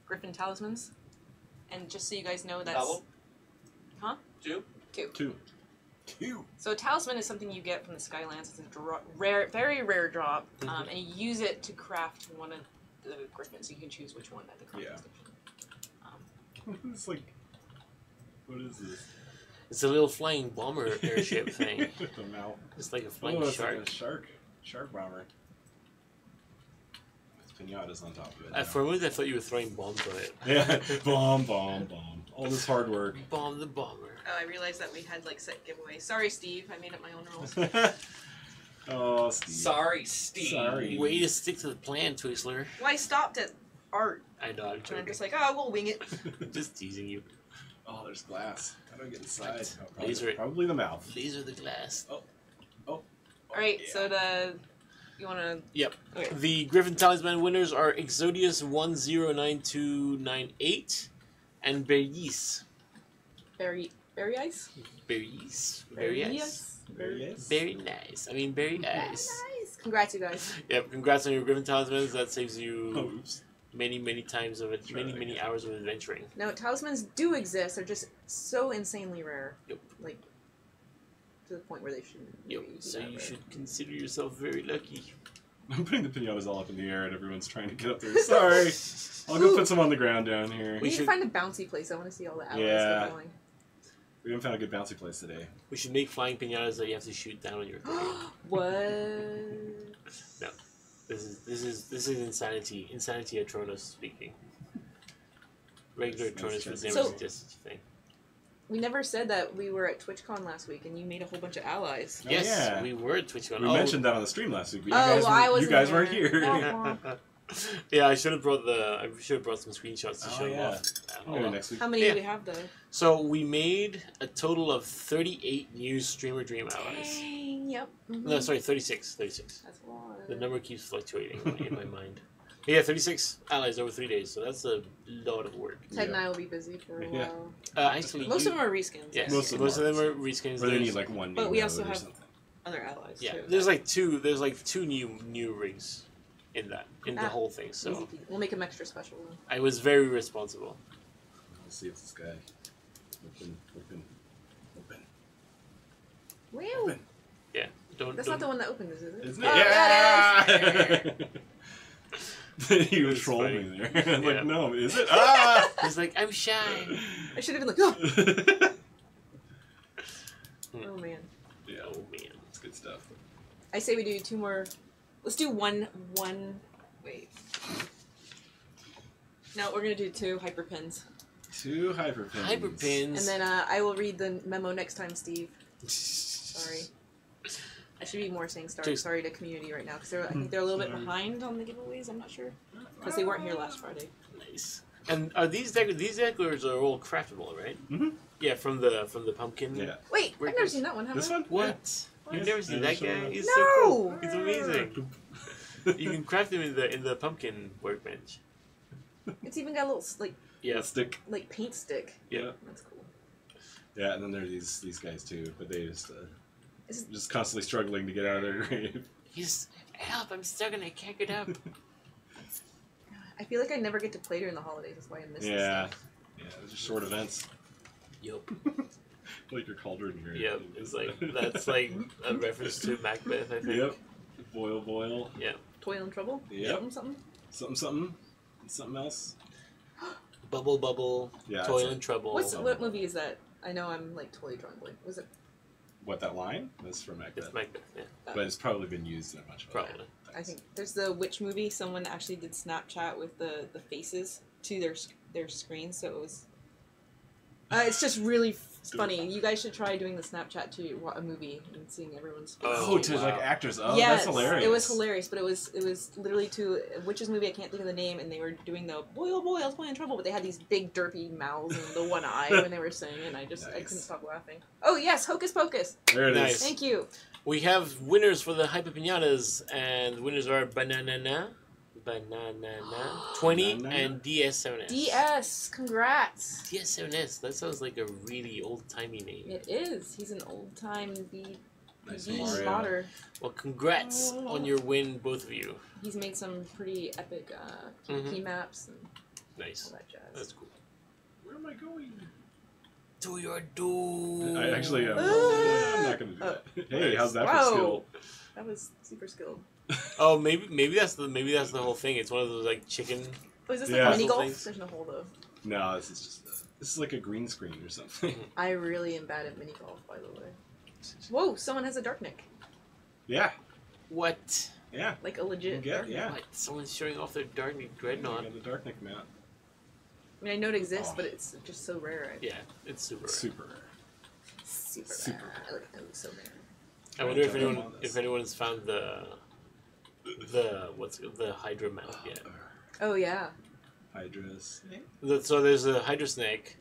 Griffin Talismans, and just so you guys know, that's Double? Huh? 2? 2. So a talisman is something you get from the Skylands. It's a rare, very rare drop, and you use it to craft one of the griffins. You can choose which one at the crafting station. It's like, what is this? It's a little flying bomber airship thing. The mouth. It's like a flying It's shark. like a shark bomber. With pinatas on top of it. For a minute, I thought you were throwing bombs on it. Yeah, bomb. All this hard work. Bomb the bomber. Oh, I realized that we had like set giveaways. Sorry, Steve. I made up my own rules. Oh, Steve. Sorry, Steve. Sorry. Way to stick to the plan, Twizzler. Well, I stopped at art, I know, I'm and I'm joking. just like, oh, we'll wing it. Just teasing you. Oh, there's glass. How do I get inside? Oh, Laser it. probably the mouth. Laser the glass. All right, yeah. so you want to? Yep. Okay. The Griffin Talisman winners are Exodius109298 and Beris. Berry ice. Beris. Very yes. Very nice. I mean, very nice. Nice. Congrats, you guys. Yep. Congrats on your Griffin Talismans. That saves you Oh, oops. many times of it. Try that Many again. hours of adventuring. Now, talismans do exist. They're just so insanely rare. Yep. Like to the point where they shouldn't. Yep. be So that you rare. should consider yourself very lucky. I'm putting the pinatas all up in the air and everyone's trying to get up there. Sorry. I'll go put some on the ground down here. We need should- to find a bouncy place. I want to see all the allies Yeah. go going. We haven't found a good bouncy place today. We should make flying pinatas that you have to shoot down on your accordion. What? No. This is insanity. Insanity Atronos speaking. Regular That's Atronos would never So- suggest such a thing. We never said that we were at TwitchCon last week and you made a whole bunch of allies. Oh, Yes, yeah. we were at TwitchCon. We mentioned that on the stream last week, but Oh, well, I you guys weren't wasn't here. there. Yeah, I should have brought some screenshots to Oh, show them yeah. off. Maybe Hold on. next week. How many Yeah. do we have though? So we made a total of 38 new Streamer Dream allies. Dang, yep. No, sorry, 36. 36. That's a lot. The number keeps fluctuating in my mind. Yeah, 36 allies over 3 days, so that's a lot of work. Ted and I will be busy for a Yeah. while. Actually, Most of them are reskins. Yes, Most most of of them them are reskins. Or they There's- need like one. But new we also node or have- something. Other allies. Yeah, too. there's like two new rigs in the Ah. whole thing. So Easy peasy. We'll make them extra special. Then. I was very responsible. Let's see if this guy. Open. Wow. Open. Yeah, don't. That's don't not the one that opened, is it? Isn't Oh, it? yeah, it is. He was It's trolling funny. me there. I was Yeah. like, no, is it? Ah! He's like, I'm shy. I should have been like, oh, yeah, oh man. Oh man. it's good stuff. I say we do two more. Let's do one. Wait. No, we're gonna do two hyper pins, 2 hyperpins. Hyperpins. and then I will read the memo next time, Steve. Sorry. I should be more saying Just- sorry to community right now because I think they're a little bit Sorry. behind on the giveaways. I'm not sure because they weren't here last Friday. Nice. And are these decors are all craftable, right? Mhm. Yeah, from the pumpkin. Yeah. Wait, Where I've never is- seen that one. Have This I? one? What? Yeah. You've never seen Yeah, that sure. guy? He's No! so cool. He's amazing. You can craft him in the pumpkin workbench. It's even got a little like Yeah. Stick. paint stick. Yeah. That's cool. Yeah, and then there are these guys too, but they Is it- just constantly struggling to get out of their grave. He's help! I'm stuck and I can't get up. I feel like I never get to play during the holidays. That's why I miss this Yeah. stuff. Yeah, those are short events. Yup. Like your cauldron here. Yep. It's like that's like a reference to Macbeth, I think. Yep. Boil. Toil and Trouble. Yep. Something. Something else. Bubble, Yeah. toil that's and trouble. What movie is that? I know I'm like totally drawing blank. Was it? what that line? That's from Macbeth. It's Macbeth, yeah. But it's probably been used in a bunch of other Probably. I think there's the witch movie. Someone actually did Snapchat with the faces to their screens, so it was. It's just really funny. You guys should try doing the Snapchat to a movie and seeing everyone's face. Oh, to wow. like actors. Oh, yes, that's hilarious. it was hilarious, but it was literally to a witch's movie. I can't think of the name, and they were doing the boil, I was playing in trouble, but they had these big derpy mouths and the one eye when they were saying it, and I Nice. couldn't stop laughing. Oh yes, Hocus Pocus. There it is. Nice. Thank you. We have winners for the Hyper Pinatas, and the winners are Banana, 20, Banana? and DS7S. DS, congrats. DS7S, that sounds like a really old-timey name. It is. He's an old time Nice BB Mario. modder. Well, congrats on your win, both of you. He's made some pretty epic PvP maps and Nice. all that jazz. That's cool. Where am I going? Do your doom. I actually am. Ah. I'm not going to do Oh. that. Hey, how's that Whoa. for skill? That was super skilled. Oh, maybe that's the whole thing. It's one of those like chicken. Oh, is this Yeah. like mini golf? Things. There's no hole though. No, this is just this is like a green screen or something. I really am bad at mini golf, by the way. Whoa, someone has a dark nick. Yeah, What? yeah. Like a legit Yeah, dark nick. yeah. What? Someone's showing off their Dark I Dreadnought. got the Dark Nick map. I mean, I know it exists, Oh. but it's just so rare. Yeah, it's super. Super rare. Super, Super rare. rare. It looks so rare. I wonder if Jump anyone on this. if anyone's found the Hydra mount yet. Oh yeah. Hydras. So there's a Hydra snake.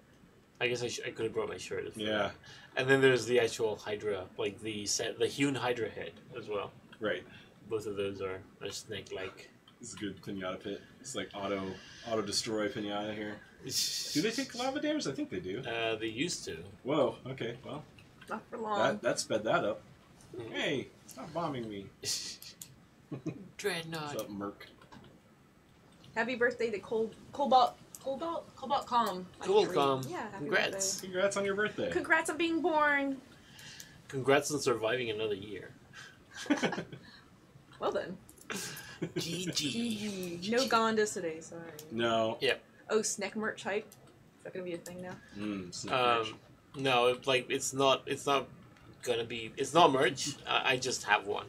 I guess I could have brought my shirt. Yeah, And then there's the actual Hydra, like the hewn Hydra head as well. right. Both of those are snake-like. This is a good pinata pit. It's like auto destroy pinata here. Do they take lava damage? I think they do. They used to. Whoa. Okay. Well, Not for long. that sped that up. Hey, stop bombing me. Dreadnought. What's up, Merc? Happy birthday to Cobalt Calm. I can't read. Calm. Yeah. Happy Congrats. Congrats on your birthday. birthday. Congrats on being born. Congrats on surviving another year. Well then. GG. GG. No Gondas today. Sorry. No. Oh, snack merch hype. Is that gonna be a thing now? Snap merch. No, it's not gonna be. It's not merch. I just have one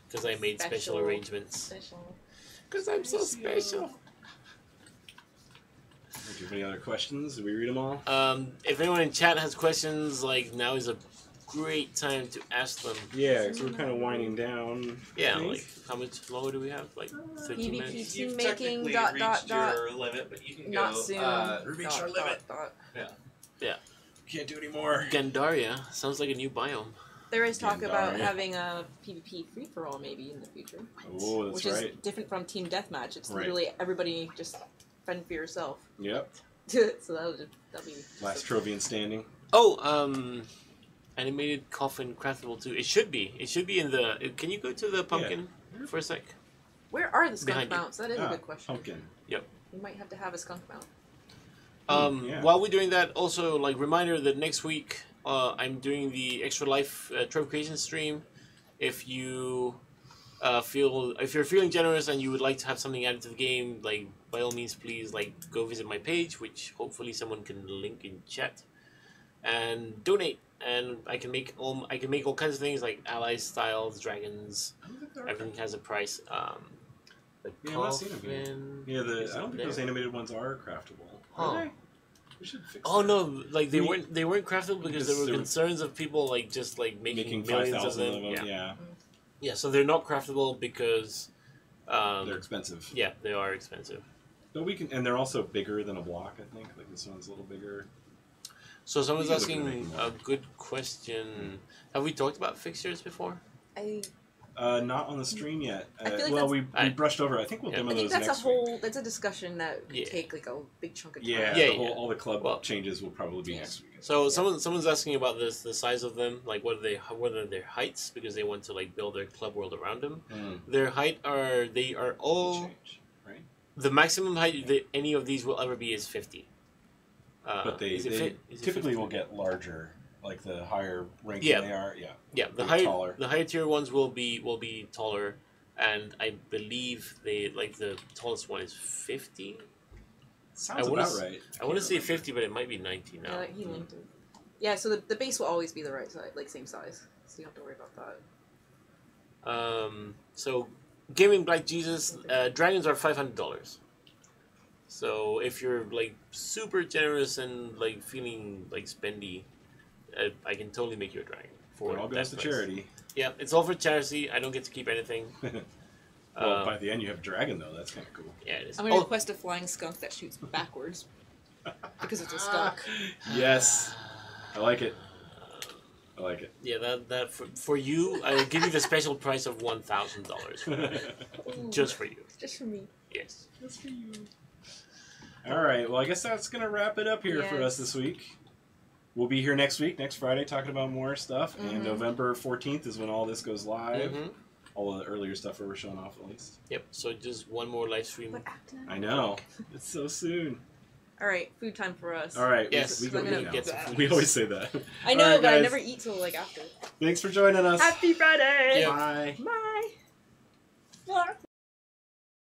because I made special arrangements. Special. Because I'm so special. Do you have any other questions? Did we read them all? If anyone in chat has questions, like now is a great time to ask them. Yeah, because we're kind of winding down. Yeah, like how much longer do we have? Like 13 minutes. PvP You've team making technically dot reached dot your limit, but you can not go. soon. We reached our dot, limit. dot. Can't do anymore. Gandaria sounds like a new biome. There is talk about Gandaria. having a PvP free for all maybe in the future. Oh, that's which right. is different from team deathmatch. It's Right. literally everybody just fend for yourself. Yep. So that'll be Last Trovian standing. Oh, animated coffin craftable too. It should be. It should be in the. Can you go to the pumpkin for a sec? Where are the skunk Behind you. mounts? That is a good question. Pumpkin. We might have to have a skunk mount. Yeah. While we're doing that, also like reminder that next week I'm doing the Extra Life Trove Creation stream. If you if you're feeling generous and you would like to have something added to the game, like by all means, please like go visit my page, which hopefully someone can link in chat, and donate. And I can make all kinds of things like allies, styles, dragons. Everything has a price. The Yeah, I'm not seeing them here. coffin. Yeah, is I don't think there. those animated ones are craftable. Huh. Are they? We should fix Oh that. no! Like they We- weren't craftable because because there were they were- concerns of people like just like making millions 5,000 of them. Yeah. Yeah. So they're not craftable because They're expensive. yeah, they are expensive. But we can, and they're also bigger than a block. I think like this one's a little bigger. So someone's You can look at asking making a more. good question. Have we talked about fixtures before? Not on the stream yet. I feel like well, that's- we brushed over. I think we'll Yeah. demo I think those that's next a whole. week. That's a discussion that could Yeah. take like a big chunk of time. Yeah, Yeah, the yeah. whole, all the club Well- changes will probably be next week. So someone's asking about the size of them, like what are their heights, because they want to like build their club world around them. Their height they are all Change, right? the maximum height that any of these will ever be is 50. But they is it typically 50? will get larger, like the higher ranking Yeah. they are. Yeah. Yeah, the They're taller. higher tier ones will be taller, and I believe the tallest one is 50. Sounds I wanna about s- right. I want to say 50, but it might be 90 now. Yeah, he linked it. Yeah, so the base will always be the right size, like same size. So you don't have to worry about that. So Gaming Black Jesus, dragons are $500. So if you're like super generous and like feeling like spendy, I can totally make you a dragon for It all that goes to price. charity. Yeah, it's all for charity. I don't get to keep anything. Well, by the end you have dragon though. That's kind of cool. Yeah, it is. I'm gonna Oh, request a flying skunk that shoots backwards because it's a skunk. Yes, I like it. I like it. yeah, that for you, I'll give you the special price of $1,000 just for you. Just for me. Yes. Just for you. All right. Well, I guess that's gonna wrap it up here for us Yes. this week. We'll be here next week, next Friday, talking about more stuff. And Mhm. November 14th is when all this goes live. Mm-hmm. All of the earlier stuff we were showing off, at least. Yep. So just one more live stream. But after that. I know. It's so soon. All right, food time for us. All right. Yes, we go I'm gonna eat now. get some food. We always say that. I know, All right, but I guys. never eat till like after. Thanks for joining us. Happy Friday! Yeah. Bye. Bye.